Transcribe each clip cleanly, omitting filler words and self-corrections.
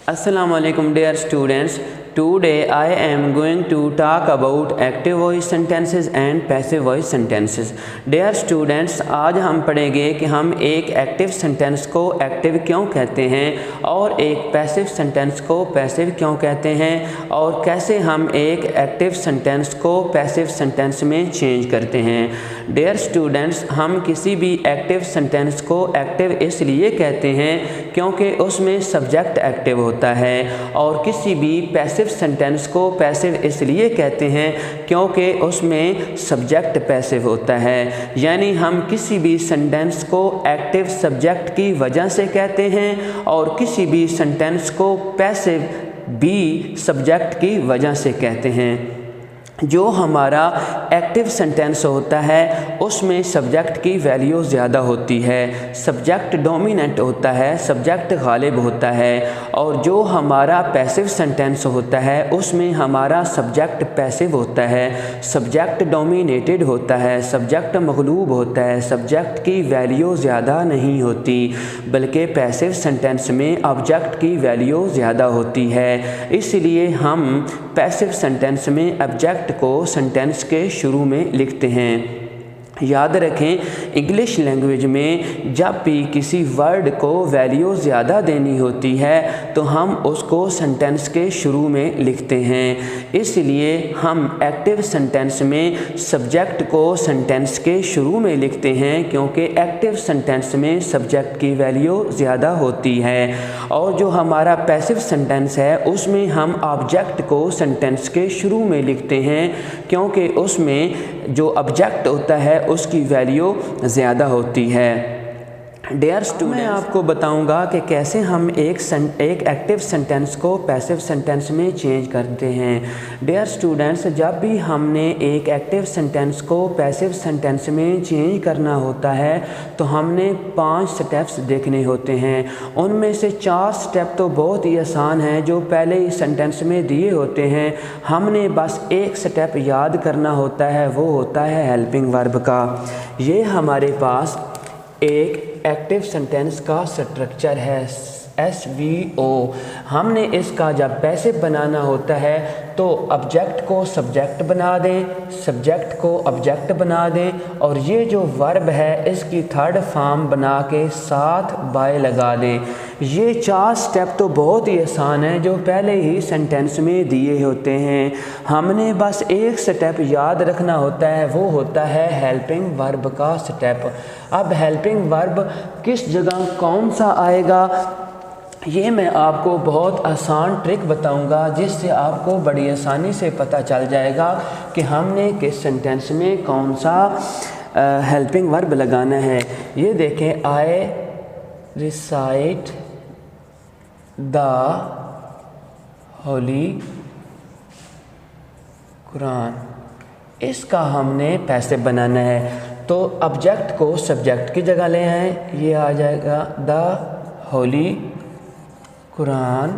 Assalamu alaikum dear students. Today I am going to talk about active voice sentences and passive voice sentences. Dear students, आज हम पढ़ेंगे कि हम एक active sentence को active क्यों कहते हैं और एक पैसिव सेंटेंस को पैसिव क्यों कहते हैं और कैसे हम एक एक्टिव सेंटेंस को पैसिव सेंटेंस में चेंज करते हैं। डियर स्टूडेंट्स, हम किसी भी एक्टिव सेंटेंस को एक्टिव इसलिए कहते हैं क्योंकि उसमें सब्जेक्ट एक्टिव होता है और किसी भी पैसिव सेंटेंस को पैसिव इसलिए कहते हैं क्योंकि उसमें सब्जेक्ट पैसिव होता है। यानी हम किसी भी सेंटेंस को एक्टिव सब्जेक्ट की वजह से कहते हैं और किसी भी सेंटेंस को पैसिव भी सब्जेक्ट की वजह से कहते हैं। जो हमारा एक्टिव सेंटेंस होता है उसमें सब्जेक्ट की वैल्यू ज़्यादा होती है, सब्जेक्ट डोमिनेंट होता है, सब्जेक्ट गालिब होता है। और जो हमारा पैसिव सेंटेंस होता है उसमें हमारा सब्जेक्ट पैसिव होता है, सब्जेक्ट डोमिनेटेड होता है, सब्जेक्ट मगलूब होता है, सब्जेक्ट की वैल्यू ज़्यादा नहीं होती, बल्कि पैसिव सेंटेंस में ऑब्जेक्ट की वैल्यू ज़्यादा होती है। इसलिए हम पैसिव सेंटेंस में ऑब्जेक्ट को सेंटेंस के शुरू में लिखते हैं। याद रखें, इंग्लिश लैंग्वेज में जब भी किसी वर्ड को वैल्यू ज़्यादा देनी होती है तो हम उसको सेंटेंस के शुरू में लिखते हैं। इसलिए हम एक्टिव सेंटेंस में सब्जेक्ट को सेंटेंस के शुरू में लिखते हैं क्योंकि एक्टिव सेंटेंस में सब्जेक्ट की वैल्यू ज़्यादा होती है। और जो हमारा पैसिव सेंटेंस है उसमें हम ऑब्जेक्ट को सेंटेंस के शुरू में लिखते हैं क्योंकि उसमें जो ऑब्जेक्ट होता है उसकी वैल्यू ज़्यादा होती है। डियर स्टूडेंट, मैं आपको बताऊंगा कि कैसे हम एक एक्टिव सेंटेंस को पैसिव सेंटेंस में चेंज करते हैं। डियर स्टूडेंट्स, जब भी हमने एक एक्टिव सेंटेंस को पैसिव सेंटेंस में चेंज करना होता है तो हमने 5 स्टेप्स देखने होते हैं। उनमें से 4 स्टेप तो बहुत ही आसान हैं जो पहले ही सेंटेंस में दिए होते हैं। हमने बस एक स्टेप याद करना होता है, वो होता है हेल्पिंग वर्ब का। ये हमारे पास एक एक्टिव सेंटेंस का स्ट्रक्चर है SVO। हमने इसका जब पैसिव बनाना होता है तो ऑब्जेक्ट को सब्जेक्ट बना दें, सब्जेक्ट को ऑब्जेक्ट बना दें और ये जो वर्ब है इसकी थर्ड फॉर्म बना के साथ बाय लगा दें। ये 4 स्टेप तो बहुत ही आसान है जो पहले ही सेंटेंस में दिए होते हैं। हमने बस एक स्टेप याद रखना होता है, वो होता है हेल्पिंग वर्ब का स्टेप। अब हेल्पिंग वर्ब किस जगह कौन सा आएगा ये मैं आपको बहुत आसान ट्रिक बताऊंगा जिससे आपको बड़ी आसानी से पता चल जाएगा कि हमने किस सेंटेंस में कौन सा हेल्पिंग वर्ब लगाना है। ये देखें, आई रिसाइट द होली कुरान, इसका हमने पैसिव बनाना है तो ऑब्जेक्ट को सब्जेक्ट की जगह ले आए, ये आ जाएगा द होली कुरान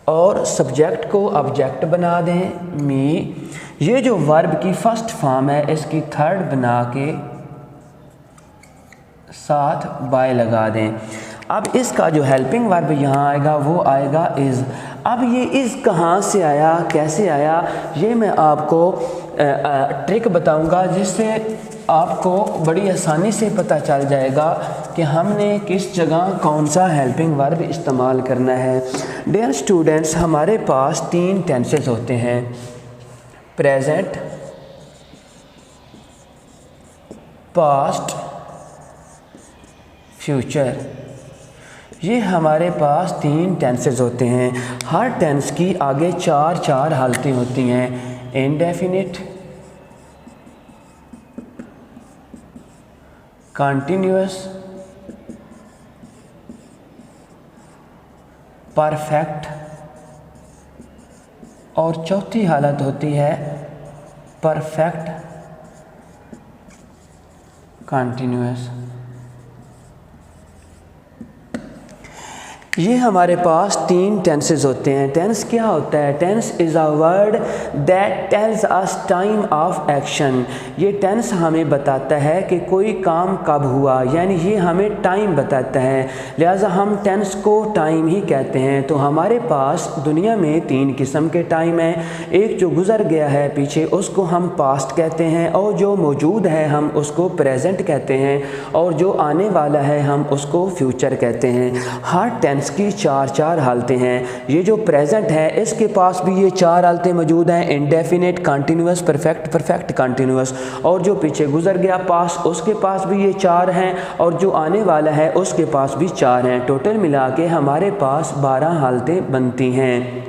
और सब्जेक्ट को ऑब्जेक्ट बना दें मी। ये जो वर्ब की फर्स्ट फॉर्म है इसकी थर्ड बना के साथ बाय लगा दें। अब इसका जो हेल्पिंग वर्ब यहाँ आएगा वो आएगा इज़। अब ये इज़ कहाँ से आया, कैसे आया, ये मैं आपको ट्रिक बताऊंगा जिससे आपको बड़ी आसानी से पता चल जाएगा कि हमने किस जगह कौन सा हेल्पिंग वर्ब इस्तेमाल करना है। डियर स्टूडेंट्स, हमारे पास 3 टेंसेस होते हैं, प्रेजेंट, पास्ट, फ्यूचर। ये हमारे पास 3 टेंसेस होते हैं। हर टेंस की आगे 4 हालतें होती हैं, इंडेफिनिट, कंटिन्यूअस, परफेक्ट और चौथी हालत होती है परफेक्ट कंटिन्यूअस। ये हमारे पास तीन टेंसेस होते हैं। टेंस क्या होता है? Tense is a word that tells us time of action. ये टेंस हमें बताता है कि कोई काम कब हुआ, यानी ये हमें टाइम बताता है, लिहाजा हम टेंस को टाइम ही कहते हैं। तो हमारे पास दुनिया में तीन किस्म के टाइम हैं। एक जो गुज़र गया है पीछे, उसको हम पास्ट कहते हैं, और जो मौजूद है हम उसको प्रेजेंट कहते हैं, और जो आने वाला है हम उसको फ्यूचर कहते हैं। हर टेंस की चार हालतें हैं। ये जो प्रेजेंट है इसके पास भी ये चार हालतें मौजूद हैं, indefinite, continuous, perfect, perfect continuous. और जो पीछे गुजर गया पास्ट, उसके पास भी ये चार हैं, और जो आने वाला है उसके पास भी चार हैं। टोटल मिला के हमारे पास 12 हालतें बनती हैं।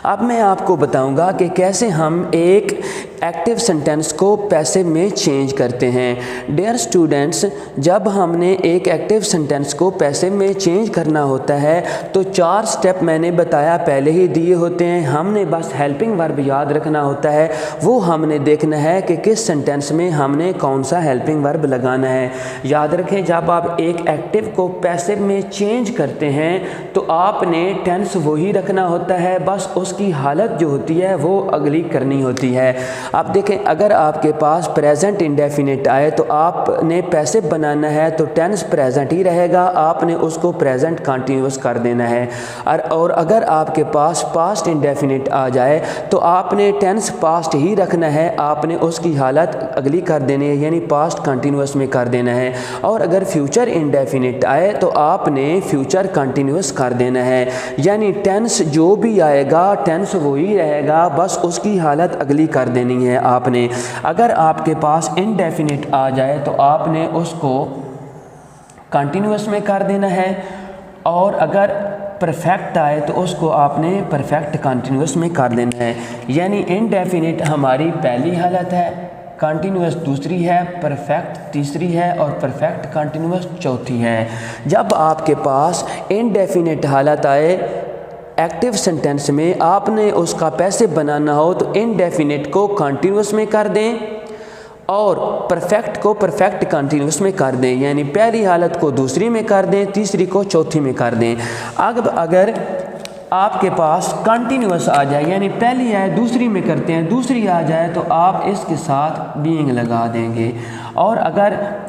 अब मैं आपको बताऊंगा कि कैसे हम एक एक्टिव सेंटेंस को पैसिव में चेंज करते हैं। डियर स्टूडेंट्स, जब हमने एक एक्टिव सेंटेंस को पैसिव में चेंज करना होता है तो 4 स्टेप मैंने बताया पहले ही दिए होते हैं। हमने बस हेल्पिंग वर्ब याद रखना होता है, वो हमने देखना है कि किस सेंटेंस में हमने कौन सा हेल्पिंग वर्ब लगाना है। याद रखें, जब आप एक एक्टिव को पैसिव में चेंज करते हैं तो आपने टेंस वही रखना होता है, बस उसकी हालत जो होती है वो अगली करनी होती है। आप देखें, अगर आपके पास प्रेजेंट इंडेफिनिट आए तो आपने पैसिव बनाना है तो टेंस प्रेजेंट ही रहेगा, आपने उसको प्रेजेंट कंटिन्यूअस कर देना है। और अगर आपके पास पास्ट इंडेफिनिट आ जाए तो आपने टेंस पास्ट ही रखना है, आपने उसकी हालत अगली कर देनी है, यानी पास्ट कंटिन्यूअस में कर देना है। और अगर फ्यूचर इंडेफिनिट आए तो आपने फ्यूचर कंटिन्यूअस कर देना है, यानी टेंस जो भी आएगा टेंस वही रहेगा, बस उसकी हालत अगली कर देनी है आपने। अगर आपके पास इनडेफिनिट आ जाए तो आपने उसको कंटिन्यूअस में कर देना है, और अगर परफेक्ट आए तो उसको आपने परफेक्ट कंटिन्यूअस में कर देना है। यानी इनडेफिनिट हमारी पहली हालत है, कंटिन्यूअस दूसरी है, परफेक्ट तीसरी है, और परफेक्ट कंटिन्यूअस चौथी है। जब आपके पास इनडेफिनिट हालत आए एक्टिव सेंटेंस में, आपने उसका पैसिव बनाना हो तो इनडेफिनिट को कंटिन्यूअस में कर दें और परफेक्ट को परफेक्ट कंटिन्यूअस में कर दें, यानी पहली हालत को दूसरी में कर दें, तीसरी को चौथी में कर दें। अब अगर आपके पास कंटिन्यूअस आ जाए, यानी पहली है दूसरी में करते हैं, दूसरी आ जाए तो आप इसके साथ बीइंग लगा देंगे, और अगर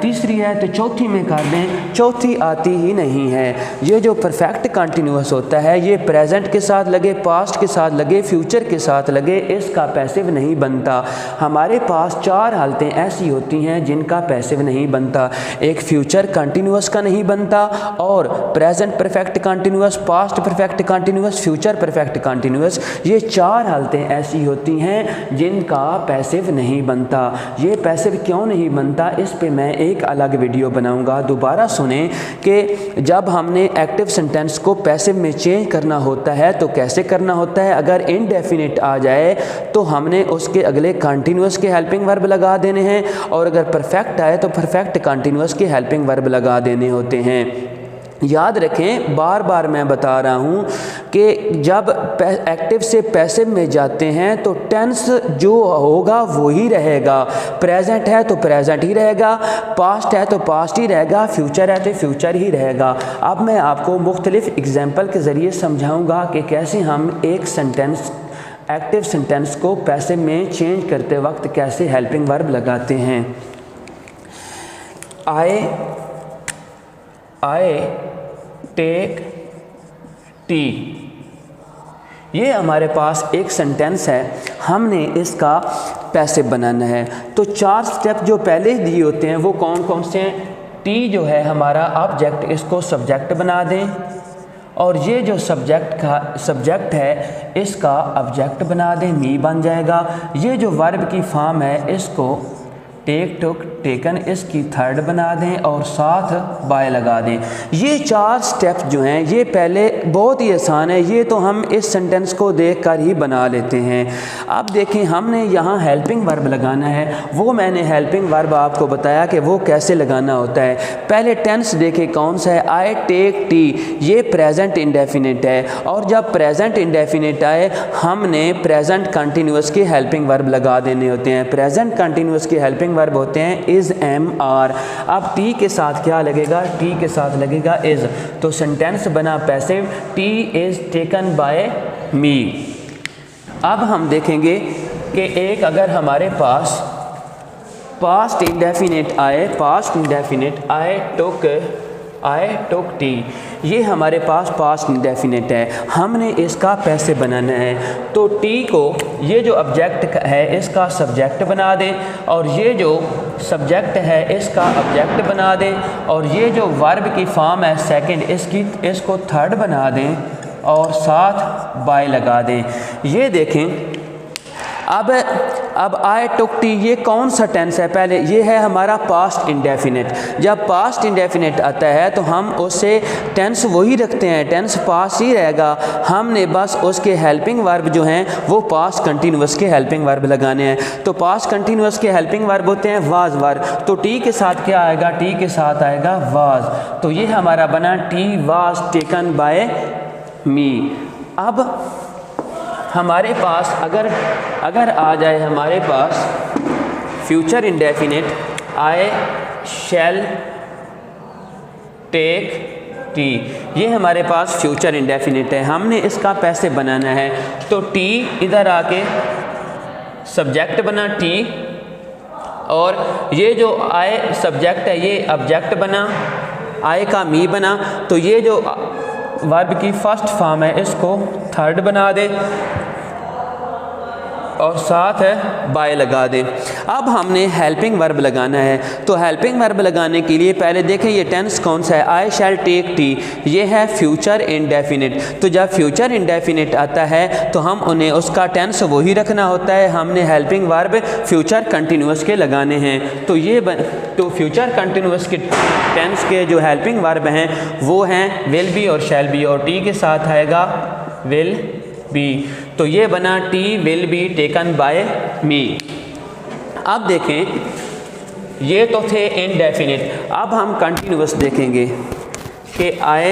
तीसरी है तो चौथी में कर दें, चौथी आती ही नहीं है। ये जो परफेक्ट कंटिन्यूअस होता है ये प्रेजेंट के साथ लगे, पास्ट के साथ लगे, फ्यूचर के साथ लगे, इसका पैसिव नहीं बनता। हमारे पास 4 हालतें ऐसी होती हैं जिनका पैसिव नहीं बनता। एक फ्यूचर कंटिन्यूअस का नहीं बनता, और present perfect continuous, past perfect continuous, future perfect continuous, ये 4 हालतें ऐसी होती हैं जिनका पैसिव नहीं बनता। ये पैसिव क्यों नहीं बनता, इस पे मैं एक अलग वीडियो बनाऊंगा। दोबारा सुने कि जब हमने एक्टिव सेंटेंस को पैसिव में चेंज करना होता है तो कैसे करना होता है। अगर इनडेफिनिट आ जाए तो हमने उसके अगले कंटिन्यूअस के हेल्पिंग वर्ब लगा देने हैं, और अगर परफेक्ट आए तो परफेक्ट कंटिन्यूअस के हेल्पिंग वर्ब लगा देने होते हैं। याद रखें, बार बार मैं बता रहा हूँ कि जब एक्टिव से पैसिव में जाते हैं तो टेंस जो होगा वो ही रहेगा। प्रेजेंट है तो प्रेजेंट ही रहेगा, पास्ट है तो पास्ट ही रहेगा, फ्यूचर है तो फ्यूचर ही रहेगा। अब मैं आपको मुख्तलिफ एग्जाम्पल के ज़रिए समझाऊँगा कि कैसे हम एक सेंटेंस एक्टिव सेंटेंस को पैसिव में चेंज करते वक्त कैसे हेल्पिंग वर्ब लगाते हैं। आई टेक टी, ये हमारे पास एक सेंटेंस है, हमने इसका पैसिव बनाना है। तो 4 स्टेप जो पहले दिए होते हैं वो कौन कौन से हैं। टी जो है हमारा ऑब्जेक्ट, इसको सब्जेक्ट बना दें, और ये जो सब्जेक्ट है इसका ऑब्जेक्ट बना दें, मी बन जाएगा। ये जो वर्ब की फॉर्म है इसको टेक, टुक, टेकन, इसकी थर्ड बना दें और साथ बाय लगा दें। ये 4 स्टेप्स जो हैं ये पहले बहुत ही आसान है, ये तो हम इस सेंटेंस को देखकर ही बना लेते हैं। अब देखें, हमने यहाँ हेल्पिंग वर्ब लगाना है, वो मैंने हेल्पिंग वर्ब आपको बताया कि वो कैसे लगाना होता है। पहले टेंस देखें कौन सा है, आई टेक टी, ये प्रेजेंट इंडेफिनिट है, और जब प्रेजेंट इंडेफिनिट आए हमने प्रेजेंट कंटिन्यूअस के हेल्पिंग वर्ब लगा देने होते हैं। प्रेजेंट कंटिन्यूअस के हेल्पिंग वर्ब होते हैं इज़ एम आर। अब टी के साथ क्या लगेगा, टी के साथ लगेगा इज़, तो सेंटेंस बना passive, tea is taken by me. अब हम देखेंगे कि एक अगर हमारे पास पास्ट इंडेफिनिट आए, past indefinite I took tea, ये हमारे पास पास्ट इंडेफिनिट है, हमने इसका पैसे बनाना है। तो टी को ये जो ऑब्जेक्ट है इसका सब्जेक्ट बना दें, और ये जो सब्जेक्ट है इसका ऑब्जेक्ट बना दें, और ये जो वर्ब की फॉर्म है सेकंड इसको थर्ड बना दें, और साथ बाय लगा दें। ये देखें अब आई टुक टी, ये कौन सा टेंस है, पहले ये है हमारा पास्ट इंडेफिनिट। जब पास्ट इंडेफिनिट आता है तो हम उससे टेंस वही रखते हैं, टेंस पास ही रहेगा, हमने बस उसके हेल्पिंग वर्ब जो हैं वो पास्ट कंटिन्यूअस के हेल्पिंग वर्ब लगाने हैं। तो पास्ट कंटिन्यूअस के हेल्पिंग वर्ब होते हैं वाज वर्ब, तो टी के साथ क्या आएगा, टी के साथ आएगा वाज। तो ये हमारा बना tea was taken by me. अब हमारे पास अगर आ जाए हमारे पास फ्यूचर इंडेफिनिट आई शैल टेक टी, ये हमारे पास फ्यूचर इंडेफिनिट है, हमने इसका पैसे बनाना है। तो टी इधर आके सब्जेक्ट बना टी, और ये जो आई सब्जेक्ट है ये ऑब्जेक्ट बना, आई का मी बना। तो ये जो वर्ब की फर्स्ट फॉर्म है इसको थर्ड बना दे, और साथ है बाय लगा दें। अब हमने हेल्पिंग वर्ब लगाना है, तो हेल्पिंग वर्ब लगाने के लिए पहले देखें ये टेंस कौन सा है, आई शैल टेक टी, ये है फ्यूचर इंडेफिनिट। तो जब फ्यूचर इंडेफिनिट आता है तो हम उन्हें उसका टेंस वही रखना होता है, हमने हेल्पिंग वर्ब फ्यूचर कंटिन्यूअस के लगाने हैं। तो ये तो फ्यूचर कंटिन्यूअस के टेंस के जो हेल्पिंग वर्ब हैं वो हैं विल बी और शैल बी, और टी के साथ आएगा विल बी। तो ये बना tea will be taken by me. अब देखें ये तो थे इनडेफिनिट, अब हम कंटिन्यूअस देखेंगे कि आई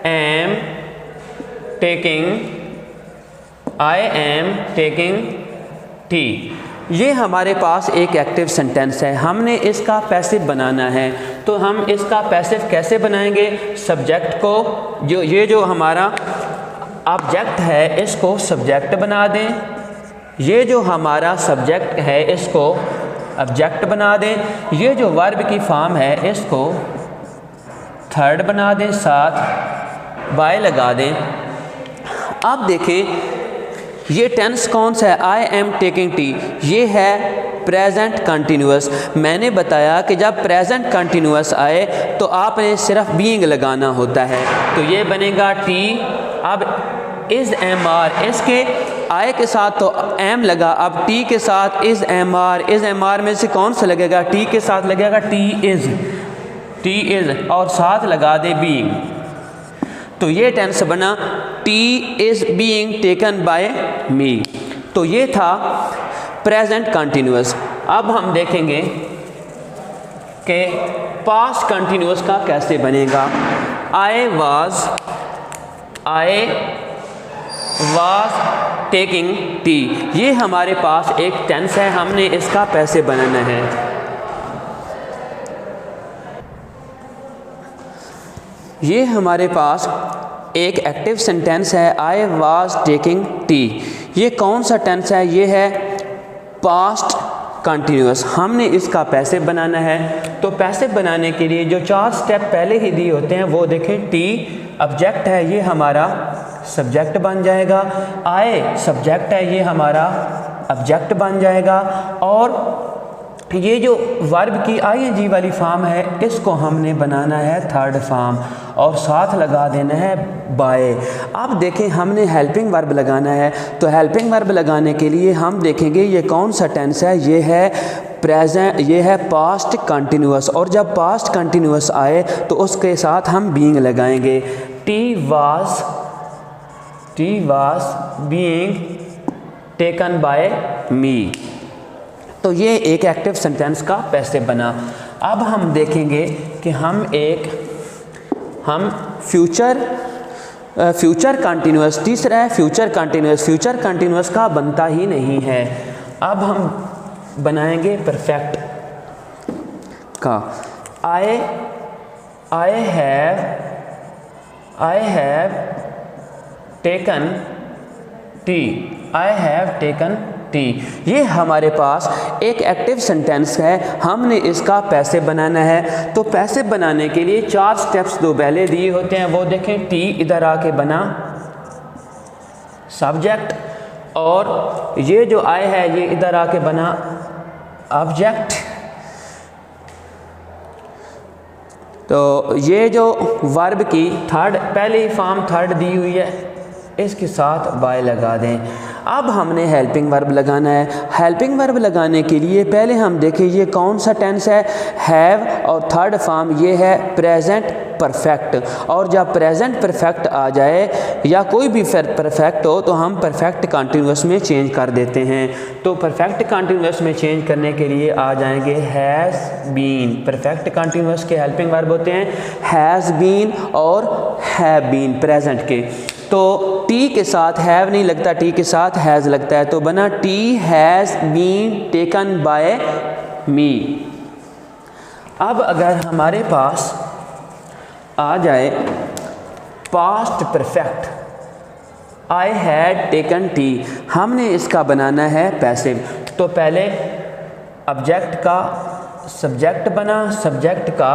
एम टेकिंग टी, ये हमारे पास एक एक्टिव सेंटेंस है, हमने इसका पैसिव बनाना है। तो हम इसका पैसिव कैसे बनाएंगे, सब्जेक्ट को ये जो हमारा ऑब्जेक्ट है इसको सब्जेक्ट बना दें, ये जो हमारा सब्जेक्ट है इसको ऑब्जेक्ट बना दें, ये जो वर्ब की फॉर्म है इसको थर्ड बना दें, साथ बाय लगा दें। अब देखें ये टेंस कौन सा है, आई एम टेकिंग टी, ये है प्रेजेंट कंटिन्यूअस। मैंने बताया कि जब प्रेजेंट कंटिन्यूअस आए तो आपने सिर्फ बीइंग लगाना होता है, तो ये बनेगा टी। अब इज़ एम आर, इसके आई के साथ तो एम लगा, अब टी के साथ इज़ एम आर में से कौन सा लगेगा, टी के साथ लगेगा टी इज़, और साथ लगा दे बीइंग। तो ये टेंस बना tea is being taken by me. तो ये था प्रेजेंट कंटिन्यूअस। अब हम देखेंगे कि पास्ट कंटिन्यूअस का कैसे बनेगा। आई वाज टेकिंग टी, ये हमारे पास एक टेंस है, हमने इसका पैसे बनाना है। ये हमारे पास एक एक्टिव सेंटेंस है, आई वाज टेकिंग टी, ये कौन सा टेंस है, ये है पास्ट कंटिन्यूअस, हमने इसका पैसिव बनाना है। तो पैसिव बनाने के लिए जो 4 स्टेप पहले ही दिए होते हैं वो देखें, टी ऑब्जेक्ट है, ये हमारा सब्जेक्ट बन जाएगा, आई सब्जेक्ट है, ये हमारा ऑब्जेक्ट बन जाएगा, और ये जो वर्ब की आईएनजी वाली फॉर्म है इसको हमने बनाना है थर्ड फॉर्म, और साथ लगा देना है बाय। अब देखें हमने हेल्पिंग वर्ब लगाना है, तो हेल्पिंग वर्ब लगाने के लिए हम देखेंगे ये कौन सा टेंस है, ये है प्रेजेंट, ये है पास्ट कंटिन्यूअस, और जब पास्ट कंटिन्यूअस आए तो उसके साथ हम बीइंग लगाएंगे। Tea was being taken by me. तो ये एक एक्टिव सेंटेंस का पैसिव बना। अब हम देखेंगे कि हम फ्यूचर कंटिन्यूअस, तीसरा है फ्यूचर कंटिन्यूअस का बनता ही नहीं है। अब हम बनाएंगे परफेक्ट का। I have taken T, I have taken tea, ये हमारे पास एक एक्टिव सेंटेंस है, हमने इसका पैसे बनाना है। तो पैसे बनाने के लिए 4 स्टेप्स दो पहले दिए होते हैं, वो देखें। टी इधर आके बना सब्जेक्ट, और ये जो आई है ये इधर आके बना ऑब्जेक्ट। तो ये जो वर्ब की पहली फॉर्म थर्ड दी हुई है, इसके साथ बाय लगा दें। अब हमने हेल्पिंग वर्ब लगाना है। हेल्पिंग वर्ब लगाने के लिए पहले हम देखें ये कौन सा टेंस है, हैव, और थर्ड फॉर्म ये है प्रेजेंट परफेक्ट। और जब प्रेजेंट परफेक्ट आ जाए या कोई भी परफेक्ट हो तो हम परफेक्ट कंटिन्यूअस में चेंज कर देते हैं। तो परफेक्ट कंटिन्यूअस में चेंज करने के लिए आ जाएंगे हैज़ बीन। परफेक्ट कंटिन्यूअस के हेल्पिंग वर्ब होते हैं हैज़ बीन और हैव बीन प्रेजेंट के। तो टी के साथ हैव नहीं लगता, टी के साथ हैज़ लगता है, तो बना tea has been taken by me. अब अगर हमारे पास आ जाए past perfect, I had taken tea, हमने इसका बनाना है पैसिव। तो पहले ऑब्जेक्ट का सब्जेक्ट बना, सब्जेक्ट का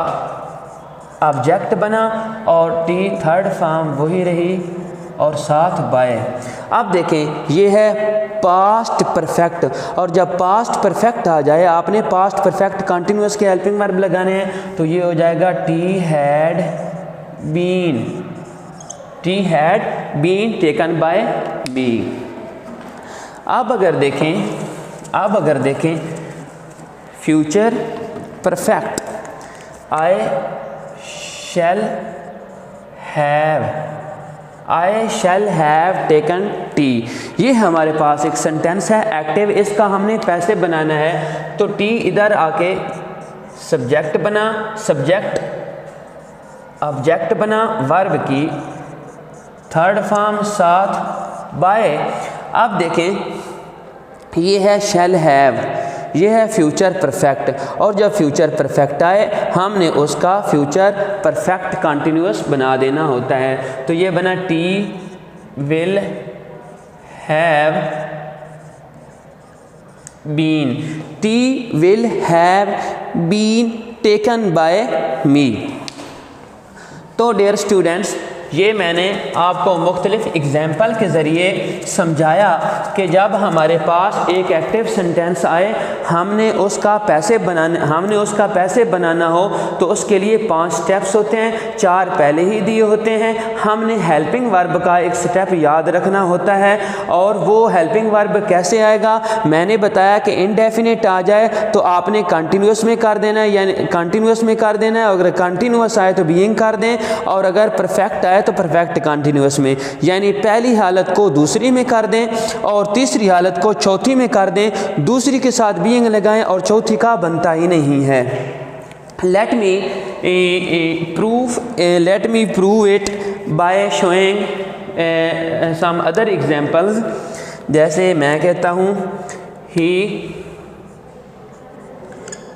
ऑब्जेक्ट बना, और टी थर्ड फॉर्म वही रही और साथ बाय। अब देखें ये है पास्ट परफेक्ट, और जब पास्ट परफेक्ट आ जाए आपने पास्ट परफेक्ट कंटिन्यूअस के हेल्पिंग वर्ब लगाने हैं। तो ये हो जाएगा tea had been taken by me. अब अगर देखें future perfect, I shall have taken tea, ये हमारे पास एक सेंटेंस है एक्टिव, इसका हमने पैसे बनाना है। तो टी इधर आके सब्जेक्ट बना, सब्जेक्ट ऑब्जेक्ट बना, वर्ब की थर्ड फॉर्म साथ बाय। अब देखें ये है शैल हैव, ये है फ्यूचर परफेक्ट, और जब फ्यूचर परफेक्ट आए हमने उसका फ्यूचर परफेक्ट कंटिन्यूअस बना देना होता है। तो ये बना tea will have been, tea will have been taken by me. तो डियर स्टूडेंट्स, ये मैंने आपको मुख्तलिफ एग्जाम्पल के ज़रिए समझाया कि जब हमारे पास एक एक्टिव सेंटेंस आए हमने उसका पैसे बनाना हो तो उसके लिए 5 स्टेप्स होते हैं, 4 पहले ही दिए होते हैं। हमने हेल्पिंग वर्ब का एक स्टेप याद रखना होता है, और वो हेल्पिंग वर्ब कैसे आएगा मैंने बताया कि इनडेफिनिट आ जाए तो आपने कंटिन्यूअस में कर देना है, यानी कंटिन्यूअस में कर देना है। अगर कंटिन्यूअस आए तो बीइंग कर दें, और अगर परफेक्ट आए तो परफेक्ट कंटिन्यूअस में, यानी पहली हालत को दूसरी में कर दें और तीसरी हालत को चौथी में कर दें। दूसरी के साथ बीइंग लगाएं और चौथी का बनता ही नहीं है। Let me prove it by showing some other examples. जैसे मैं कहता हूँ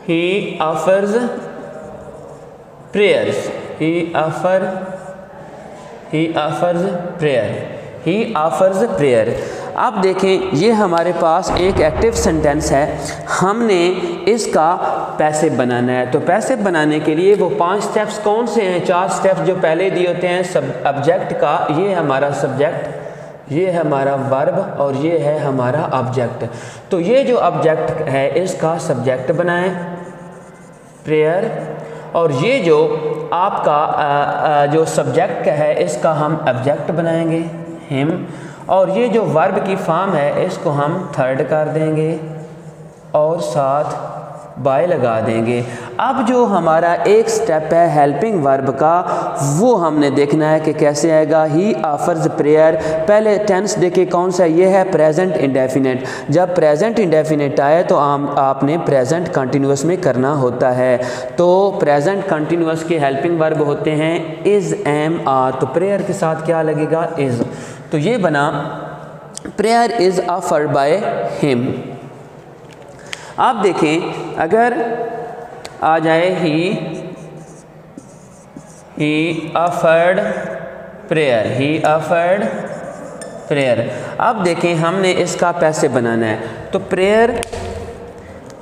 he offers prayers, he offers prayer. अब देखें ये हमारे पास एक एक्टिव सेंटेंस है, हमने इसका पैसे बनाना है। तो पैसे बनाने के लिए वो 5 स्टेप्स कौन से हैं? 4 स्टेप्स जो पहले दिए होते हैं ऑब्जेक्ट का, ये हमारा सब्जेक्ट, ये है हमारा वर्ब, और ये है हमारा ऑब्जेक्ट। तो ये जो ऑब्जेक्ट है इसका सब्जेक्ट बनाएं प्रेयर, और ये जो आपका जो सब्जेक्ट है इसका हम ऑब्जेक्ट बनाएंगे हिम, और ये जो वर्ब की फॉर्म है इसको हम थर्ड कर देंगे और साथ बाय लगा देंगे। अब जो हमारा एक स्टेप है हेल्पिंग वर्ब का, वो हमने देखना है कि कैसे आएगा। ही ऑफर्स प्रेयर, पहले टेंस देखे कौन सा, ये है प्रेजेंट इंडेफिनिट। जब प्रेजेंट इंडेफिनिट आए तो आपने प्रेजेंट कंटिन्यूअस में करना होता है। तो प्रेजेंट कंटिन्यूअस के हेल्पिंग वर्ब होते हैं इज़, एम, आर। तो प्रेयर के साथ क्या लगेगा? इज़। तो ये बना prayer is offered by him. आप देखें अगर आ जाए ही ऑफर्ड प्रेयर, ही ऑफर्ड प्रेयर। अब देखें हमने इसका पैसे बनाना है, तो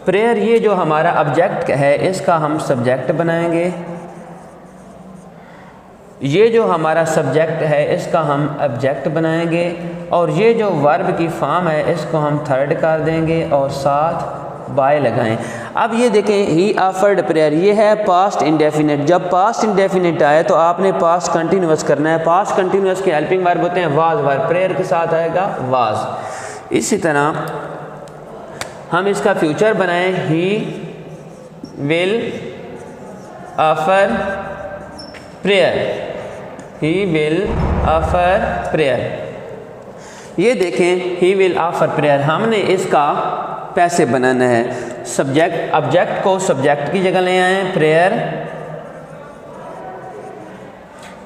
प्रेयर ये जो हमारा ऑब्जेक्ट है इसका हम सब्जेक्ट बनाएंगे, ये जो हमारा सब्जेक्ट है इसका हम ऑब्जेक्ट बनाएंगे, और ये जो वर्ब की फॉर्म है इसको हम थर्ड कर देंगे और साथ बाय लगाएं। अब ये देखें ही ऑफर्ड प्रेयर, ये है पास्ट इंडेफिनिट। जब पास्ट इंडेफिनिट आए तो आपने पास्ट कंटिन्यूअस करना है। पास्ट कंटिन्यूअस के हेल्पिंग वर्ब होते हैं वाज वर्ब, प्रेयर के साथ आएगा वाज। इसी तरह हम इसका फ्यूचर बनाएं, he will offer prayer, he will offer prayer. ये देखें ही विल ऑफर प्रेयर, हमने इसका पैसे बनाना है। सब्जेक्ट ऑब्जेक्ट को सब्जेक्ट की जगह ले आए प्रेयर,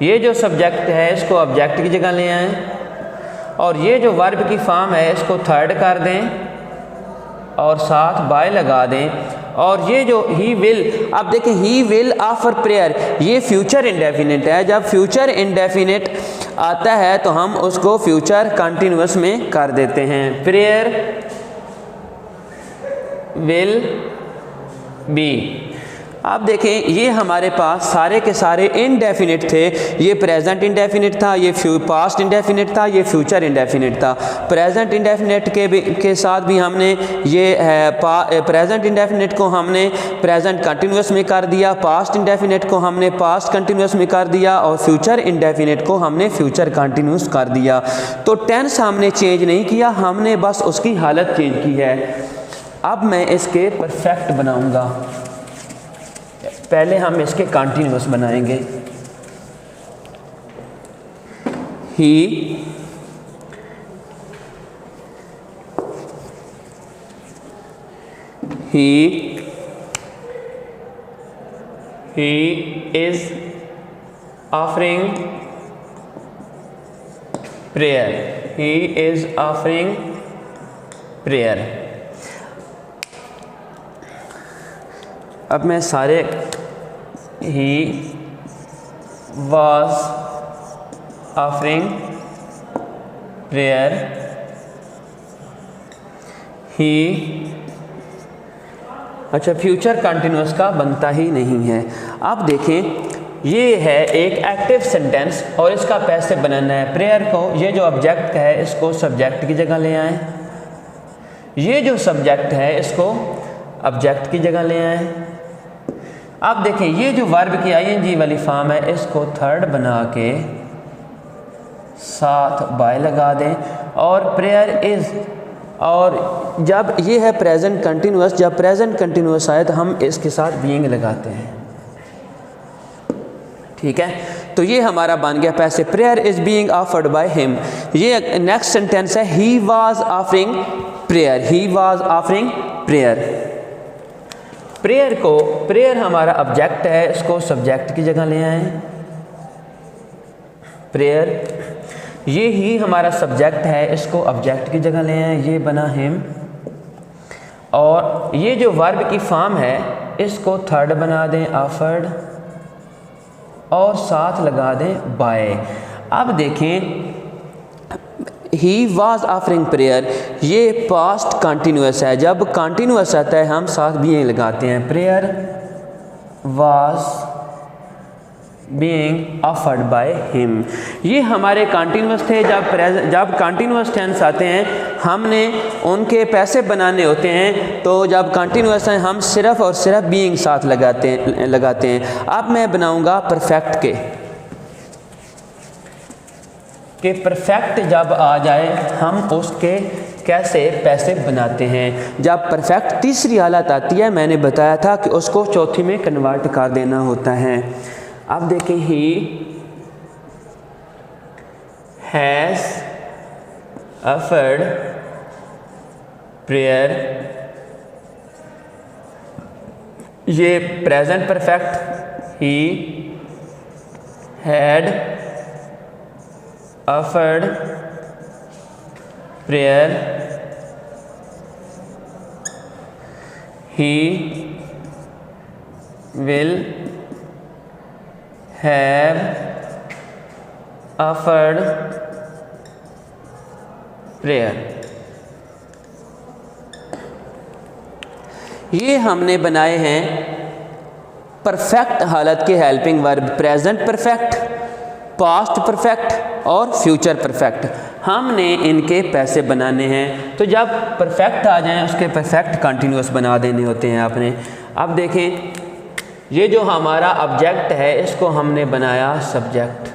ये जो सब्जेक्ट है इसको ऑब्जेक्ट की जगह ले आए, और ये जो वर्ब की फॉर्म है इसको थर्ड कर दें और साथ बाय लगा दें। और ये जो ही विल, अब देखें ही विल ऑफर प्रेयर, ये फ्यूचर इंडेफिनिट है। जब फ्यूचर इंडेफिनिट आता है तो हम उसको फ्यूचर कंटिन्यूअस में कर देते हैं। Prayer will be. अब देखें ये हमारे पास सारे के सारे इनडेफिनिट थे। ये प्रेजेंट इंडेफिनिट था, ये पास्ट इंडेफिनिट था, ये फ्यूचर इंडेफिनिट था। प्रेजेंट इंडेफिनिट के साथ भी हमने ये प्रेजेंट इंडेफिनिट को हमने प्रेजेंट कंटिन्यूअस में कर दिया, पास्ट इंडेफिनिट को हमने पास्ट कंटिन्यूअस में कर दिया, और फ्यूचर इंडेफिनिट को हमने फ्यूचर कंटिन्यूअस कर दिया। तो टेंस हमने चेंज नहीं किया, हमने बस उसकी हालत चेंज की है। अब मैं इसके परफेक्ट बनाऊंगा। पहले हम इसके कंटिन्यूअस बनाएंगे। He is offering prayer, he is offering prayer. अब मैं सारे ही वॉज ऑफरिंग प्रेयर, ही, अच्छा फ्यूचर कंटिन्यूअस का बनता ही नहीं है। अब देखें ये है एक एक्टिव सेंटेंस और इसका पैसे बनाना है। प्रेयर को, ये जो ऑब्जेक्ट है इसको सब्जेक्ट की जगह ले आएं, ये जो सब्जेक्ट है इसको ऑब्जेक्ट की जगह ले आएं। अब देखें ये जो वर्ब की आईएनजी वाली फॉर्म है इसको थर्ड बना के साथ बाय लगा दें, और प्रेयर इज, और जब ये है प्रेजेंट कंटिन्यूअस, जब प्रेजेंट कंटिन्यूअस आए तो हम इसके साथ बीइंग लगाते हैं। ठीक है, तो ये हमारा बन गया पैसे। Prayer is being offered by him. ये नेक्स्ट सेंटेंस है he was offering prayer, he was offering prayer. Prayer को, प्रेयर हमारा ऑब्जेक्ट है, इसको सब्जेक्ट की जगह ले आए। प्रेयर, ये ही हमारा सब्जेक्ट है, इसको ऑब्जेक्ट की जगह ले आए, ये बना हिम। और ये जो वर्ब की फॉर्म है इसको थर्ड बना दें ऑफर्ड, और साथ लगा दें बाय। अब देखें ही वॉज ऑफरिंग प्रेयर, ये पास्ट कंटिन्यूअस है। जब कंटिन्यूअस आता है हम साथ बीइंग लगाते हैं। Prayer was being offered by him, ये हमारे कंटिन्यूअस थे। जब कंटिन्यूअस टेंस आते हैं हमने उनके पैसे बनाने होते हैं, तो जब कंटिन्यूअस हैं हम सिर्फ और सिर्फ बीइंग साथ लगाते हैं। अब मैं बनाऊंगा परफेक्ट के परफेक्ट जब आ जाए हम उसके कैसे पैसे बनाते हैं। जब परफेक्ट तीसरी हालत आती है, मैंने बताया था कि उसको चौथी में कन्वर्ट कर देना होता है। अब देखें ही हैज़ ऑफर्ड प्रेयर, ये present perfect, he had offered prayer, he will have offered prayer। ये हमने बनाए हैं परफेक्ट हालत के helping verb, present perfect, past perfect और फ्यूचर परफेक्ट। हमने इनके पैसे बनाने हैं, तो जब परफेक्ट आ जाएं उसके परफेक्ट कंटिन्यूस बना देने होते हैं आपने। अब देखें, ये जो हमारा ऑब्जेक्ट है इसको हमने बनाया सब्जेक्ट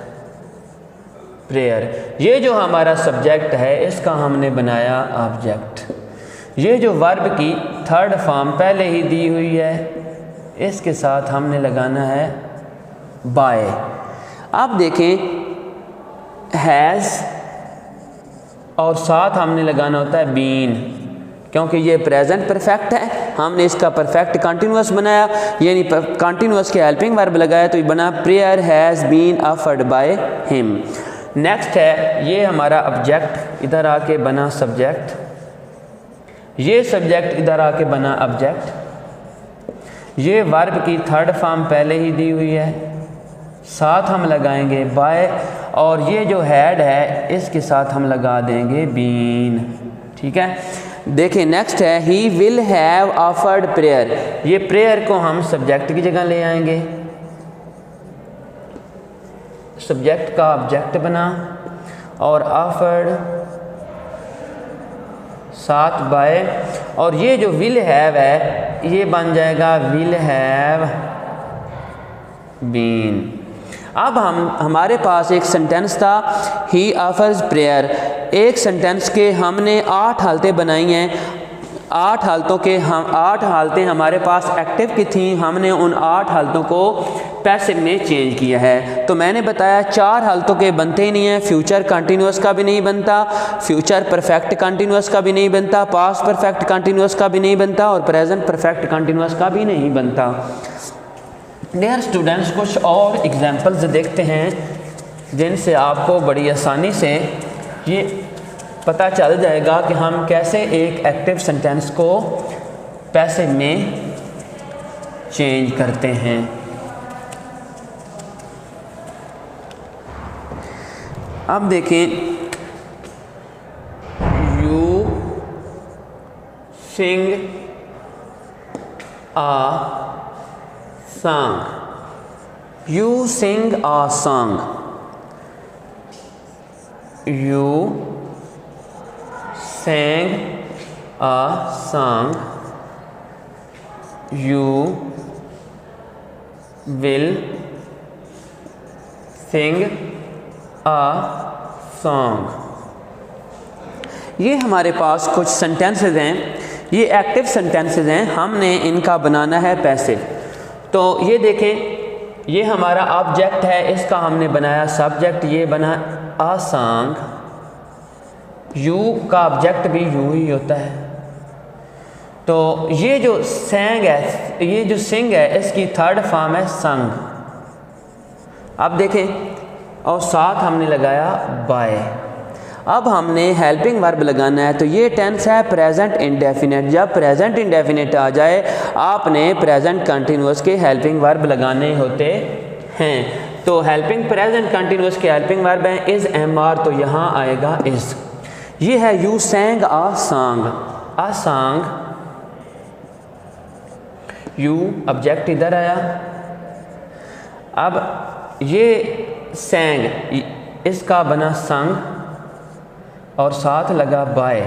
प्रेयर। ये जो हमारा सब्जेक्ट है इसका हमने बनाया ऑब्जेक्ट। ये जो वर्ब की थर्ड फॉर्म पहले ही दी हुई है, इसके साथ हमने लगाना है बाय। अब देखें, हैज़ और साथ हमने लगाना होता है बीन, क्योंकि ये प्रेजेंट परफेक्ट है, हमने इसका परफेक्ट कंटिन्यूस बनाया, यानी कंटिन्यूस के हेल्पिंग वर्ब लगाया, तो ये बना prayer has been offered by him. Next है, ये हमारा ऑब्जेक्ट इधर आके बना सब्जेक्ट, ये सब्जेक्ट इधर आके बना ऑब्जेक्ट। ये वर्ब की थर्ड फॉर्म पहले ही दी हुई है, साथ हम लगाएंगे बाय, और ये जो हैड है इसके साथ हम लगा देंगे बीन। ठीक है, देखिए नेक्स्ट है, he will have offered prayer. ये प्रेयर को हम सब्जेक्ट की जगह ले आएंगे, सब्जेक्ट का ऑब्जेक्ट बना और ऑफर्ड साथ बाय, और ये जो विल हैव है ये बन जाएगा विल हैव बीन। अब हमारे पास एक सेंटेंस था, ही ऑफर्स प्रेयर। एक सेंटेंस के हमने 8 हालतें बनाई हैं, 8 हालतें हमारे पास एक्टिव की थी, हमने उन 8 हालतों को पैसिव में चेंज किया है। तो मैंने बताया 4 हालतों के बनते ही नहीं हैं, फ्यूचर कंटिन्यूस का भी नहीं बनता, फ्यूचर परफेक्ट कंटिन्यूस का भी नहीं बनता, पास्ट परफेक्ट कंटिन्यूस का भी नहीं बनता और प्रेजेंट परफेक्ट कंटिन्यूस का भी नहीं बनता। डियर स्टूडेंट्स, कुछ और एग्जांपल्स देखते हैं जिनसे आपको बड़ी आसानी से ये पता चल जाएगा कि हम कैसे एक एक्टिव सेंटेंस को पैसिव में चेंज करते हैं। अब देखें, you sing a song, you sing a song, you sang a song, you will sing a song। ये हमारे पास कुछ सेंटेंसेस हैं, ये एक्टिव सेंटेंसेस हैं, हमने इनका बनाना है पैसिव। तो ये देखें, ये हमारा ऑब्जेक्ट है, इसका हमने बनाया सब्जेक्ट, ये बना आ सॉन्ग। यू का ऑब्जेक्ट भी यू ही होता है। तो ये जो सैंग है, ये जो सिंग है, इसकी थर्ड फॉर्म है संग। अब देखें, और साथ हमने लगाया बाय। अब हमने हेल्पिंग वर्ब लगाना है, तो ये टेंस है प्रेजेंट इंडेफिनेट। जब प्रेजेंट इंडेफिनेट आ जाए आपने प्रेजेंट कंटिन्यूस के हेल्पिंग वर्ब लगाने होते हैं। तो हेल्पिंग प्रेजेंट कंटिन्यूस के हेल्पिंग वर्ब हैं इज़, एम आर, तो यहाँ आएगा इज़। ये है you सैंग uh song, uh song, you object इधर आया। अब ये सैंग, इसका बना संग और साथ लगा बाय।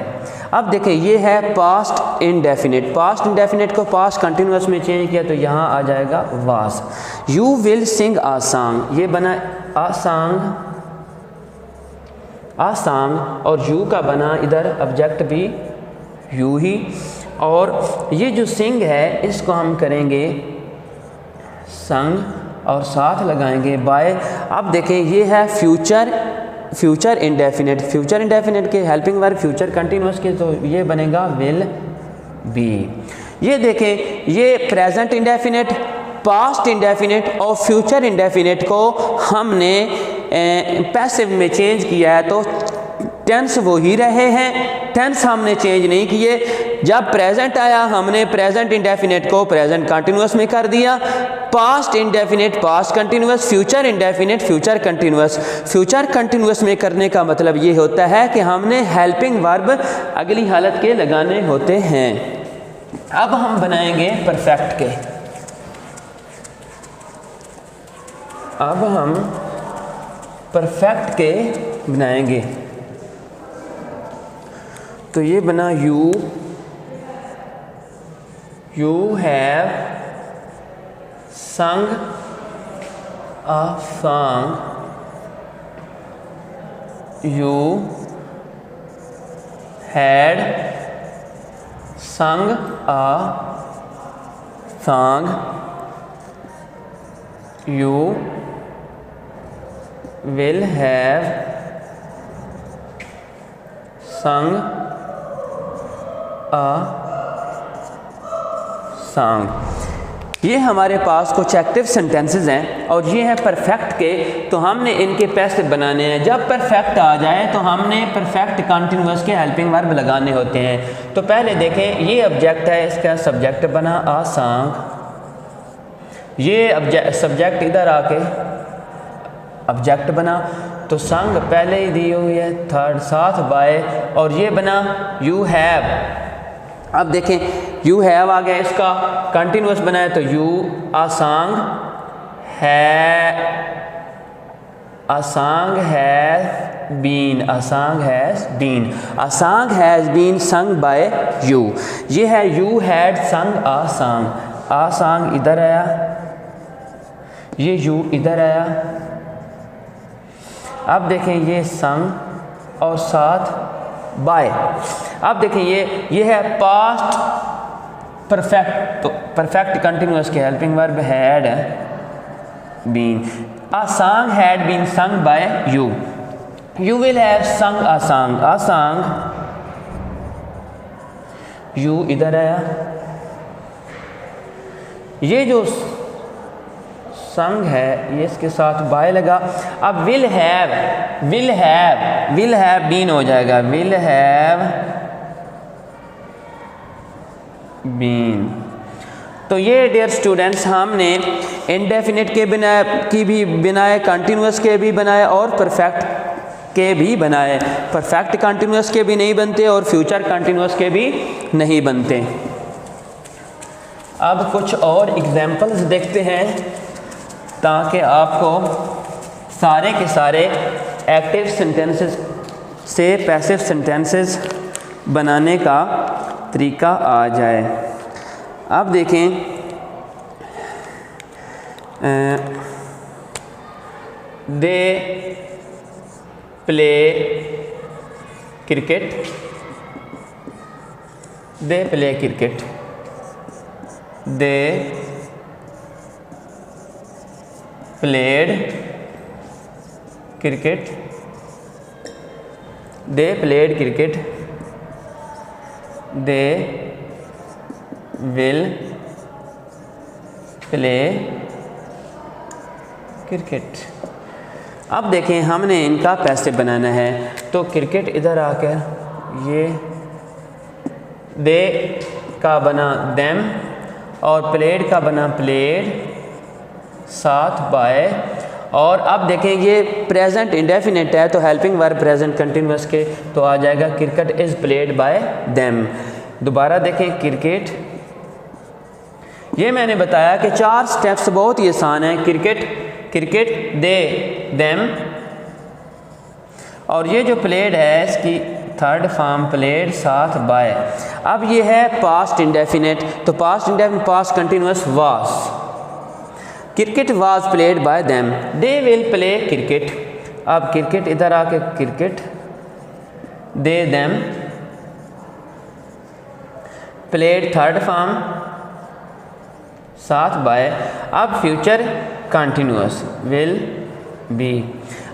अब देखें, ये है पास्ट इंडेफिनिट। पास्ट इंडेफिनिट को पास्ट कंटिन्यूस में चेंज किया तो यहाँ आ जाएगा was. You will sing uh song, ये बना आ सॉन्ग, आ सॉन्ग, और यू का बना इधर ऑब्जेक्ट भी यू ही, और ये जो सिंग है इसको हम करेंगे संग और साथ लगाएंगे बाय। अब देखें, ये है फ्यूचर इंडेफिनेट। फ्यूचर इंडेफिनेट के हेल्पिंग वर्ब फ्यूचर कंटिन्यूस के, तो ये बनेगा विल बी। ये देखें, ये प्रेजेंट इंडेफिनेट, पास्ट इंडेफिनेट और फ्यूचर इंडेफिनेट को हमने पैसिव में चेंज किया है, तो टेंस वो ही रहे हैं, टेंस हमने चेंज नहीं किए। जब प्रेजेंट आया हमने प्रेजेंट इंडेफिनिट को प्रेजेंट कंटिन्यूअस में कर दिया, past indefinite past continuous, future indefinite future continuous. Future continuous में करने का मतलब ये होता है कि हमने हेल्पिंग वर्ब अगली हालत के लगाने होते हैं। अब हम बनाएंगे परफेक्ट के। अब हम परफेक्ट के बनाएंगे। तो ये बना you have sung a song, you had संग a song, you will have sung a song। ये हमारे पास कुछ एक्टिव सेंटेंसेस हैं और ये है परफेक्ट के। तो हमने इनके पैसे बनाने हैं। जब परफेक्ट आ जाए तो हमने परफेक्ट कंटिन्यूअस के हेल्पिंग वर्ब लगाने होते हैं। तो पहले देखें, ये ऑब्जेक्ट है, इसका सब्जेक्ट बना आ सॉन्ग। ये सब्जेक्ट इधर आके ऑब्जेक्ट बना, तो संग पहले ही दी हुई है, थर्ड साथ बाय, और ये बना यू हैव। अब देखें, यू हैव आ गया, इसका कंटिन्यूअस बनाए तो you a song has been, a song has been, a song has been sung by you. ये है यू हैड संग अ सॉन्ग, अ सॉन्ग इधर आया, ये यू इधर आया। अब देखें ये संग और साथ बाय। अब देखें ये है पास्ट परफेक्ट। तो परफेक्ट कंटिन्यूअस के helping verb had been. A song had been sung by you, you will have sung a song, a song, you इधर आया, ये जो संग है ये इसके साथ बाय लगा। अब विल हैव बीन हो जाएगा, विल हैव बीन। तो ये डियर स्टूडेंट्स हमने इंडेफिनिट के की भी बनाए, कंटिन्यूअस के भी बनाए और परफेक्ट के भी बनाए। परफेक्ट कंटिन्यूअस के भी नहीं बनते और फ्यूचर कंटिन्यूअस के भी नहीं बनते। अब कुछ और एग्जाम्पल्स देखते हैं ताकि आपको सारे के सारे एक्टिव सेंटेंसेस से पैसिव सेंटेंसेस बनाने का तरीका आ जाए। अब देखें, they play cricket, they play cricket, they played cricket, they played cricket, they will play cricket। अब देखें हमने इनका पैसे बनाना है। तो क्रिकेट इधर आकर ये दे का बना देम और प्लेड का बना प्लेड साथ बाय। और अब देखें ये प्रेजेंट इंडेफिनिट है तो हेल्पिंग वर्ब प्रेजेंट कंटिन्यूअस के तो आ जाएगा cricket is played by them. दोबारा देखें क्रिकेट, ये मैंने बताया कि 4 स्टेप्स बहुत ही आसान है। क्रिकेट दे देम, और ये जो प्लेड है इसकी थर्ड फॉर्म प्लेड साथ बाय। अब ये है पास्ट इंडेफिनिट, तो past indefinite past continuous was. Cricket was played by them, they will play cricket. अब क्रिकेट इधर आके cricket they them played third form साथ बाय। अब फ्यूचर कंटिन्यूअस विल बी।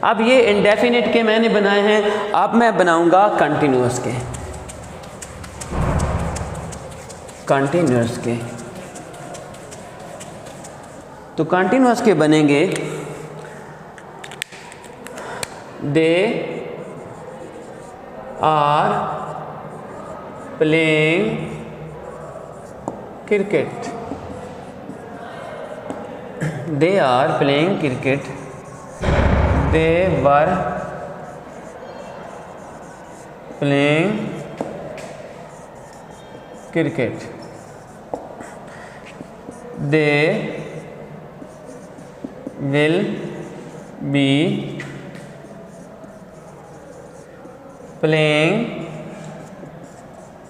अब ये इंडेफिनिट के मैंने बनाए हैं, अब मैं बनाऊंगा कंटिन्यूअस के। कंटिन्यूअस के तो कंटिन्यूअस के बनेंगे they are playing cricket. They are playing cricket. They were playing cricket. They will be playing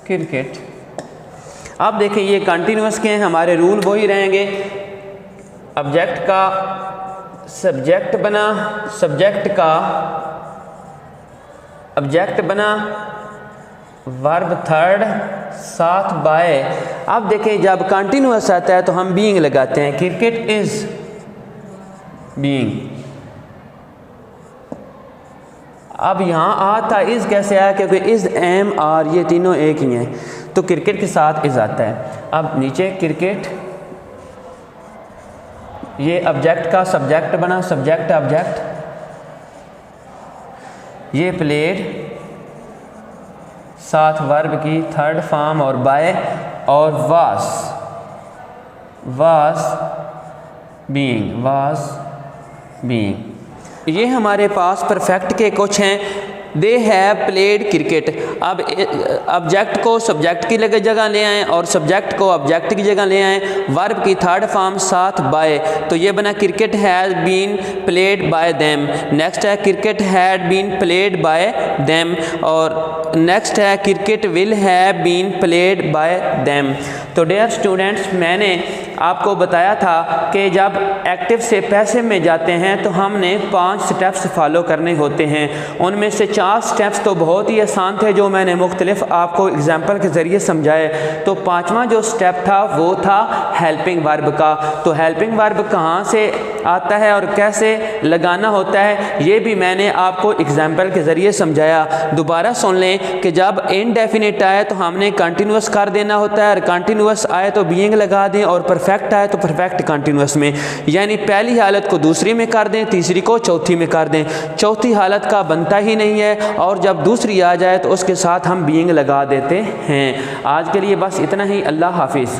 cricket. अब देखिए ये कंटिन्यूअस के हैं, हमारे रूल वही रहेंगे। ऑब्जेक्ट का सब्जेक्ट बना, सब्जेक्ट का ऑब्जेक्ट बना, वर्ब थर्ड, साथ बाय। अब देखिए जब कंटिन्यूअस आता है तो हम बीइंग लगाते हैं। Cricket is being. अब यहाँ आ था इज कैसे आया, क्योंकि इज एम आर ये तीनों एक ही हैं, तो क्रिकेट के साथ इज आता है। अब नीचे क्रिकेट, ये ऑब्जेक्ट का सब्जेक्ट बना, सब्जेक्ट ऑब्जेक्ट। ये प्लेड, साथ वर्ब की थर्ड फॉर्म और बाय, और वास बीइंग, वास बीइंग। ये हमारे पास परफेक्ट के कुछ हैं। They have played cricket. अब ऑब्जेक्ट को सब्जेक्ट की जगह ले आएँ और सब्जेक्ट को ऑब्जेक्ट की जगह ले आएँ, वर्ब की थर्ड फॉर्म साथ बाय, तो ये बना cricket has been played by them. Next है cricket had been played by them, और नेक्स्ट है cricket will have been played by them. तो डियर स्टूडेंट्स, मैंने आपको बताया था कि जब एक्टिव से पैसिव में जाते हैं तो हमने 5 स्टेप्स फॉलो करने होते हैं। उनमें से 4 स्टेप्स तो बहुत ही आसान थे जो मैंने मुख्तलिफ आपको एग्जाम्पल के ज़रिए समझाए। तो 5वां जो स्टेप था वो था हेल्पिंग वर्ब का। तो हेल्पिंग वर्ब कहाँ से आता है और कैसे लगाना होता है ये भी मैंने आपको एग्जाम्पल के ज़रिए समझाया। दोबारा सुन लें कि जब इनडेफिनिट आए तो हमने कंटिन्यूअस कर देना होता है, और कंटिन्यूअस आए तो बीइंग लगा दें, और परफेक्ट आए तो परफेक्ट कंटिन्यूअस में, यानी पहली हालत को दूसरी में कर दें, तीसरी को चौथी में कर दें। चौथी हालत का बनता ही नहीं है, और जब दूसरी आ जाए तो उसके साथ हम बीइंग लगा देते हैं। आज के लिए बस इतना ही। अल्लाह हाफिज़।